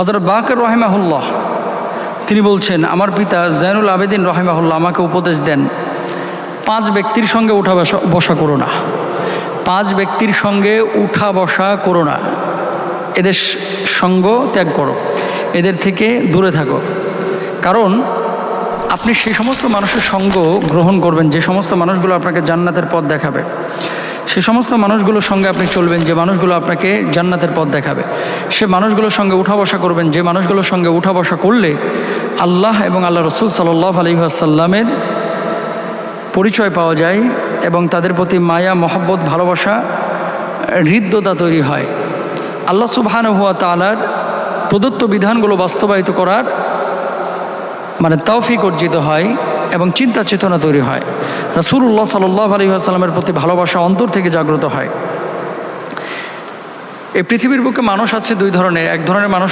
হযরত বাকর রাহিমাহুল্লাহ তিনি বলছেন, আমার পিতা জাইনুল আবেদিন রাহিমাহুল্লাহ আমাকে উপদেশ দেন, 5 ব্যক্তির সঙ্গে উঠা বসা করো না, 5 ব্যক্তির সঙ্গে উঠা বসা করো না, এদের সঙ্গ ত্যাগ করো, এদের থেকে দূরে থাকো। কারণ আপনি সেই সমস্ত মানুষের সঙ্গ গ্রহণ করবেন যে সমস্ত মানুষগুলো আপনাকে জান্নাতের পথ দেখাবে, সে সমস্ত মানুষগুলোর সঙ্গে আপনি চলবেন যে মানুষগুলো আপনাকে জান্নাতের পথ দেখাবে, সে মানুষগুলোর সঙ্গে উঠা বসা করবেন যে মানুষগুলোর সঙ্গে উঠা বসা করলে আল্লাহ এবং আল্লাহ রসুল সাল্লাল্লাহু আলাইহি ওয়াসাল্লামের পরিচয় পাওয়া যায় এবং তাদের প্রতি মায়া, মহব্বত, ভালোবাসা, হৃদ্যতা তৈরি হয়। আল্লাহ সুবহানাহু ওয়া তাআলার প্রদত্ত বিধানগুলো বাস্তবায়িত করার তৌফিক অর্জিত হয় এবং চিন্তা চেতনা তৈরি হয়। রাসূলুল্লাহ সাল্লাল্লাহু আলাইহি ওয়াসাল্লামের প্রতি ভালোবাসা অন্তর থেকে জাগ্রত হয়। এই পৃথিবীর বুকে মানুষ আছে 2 ধরনের। এক ধরনের মানুষ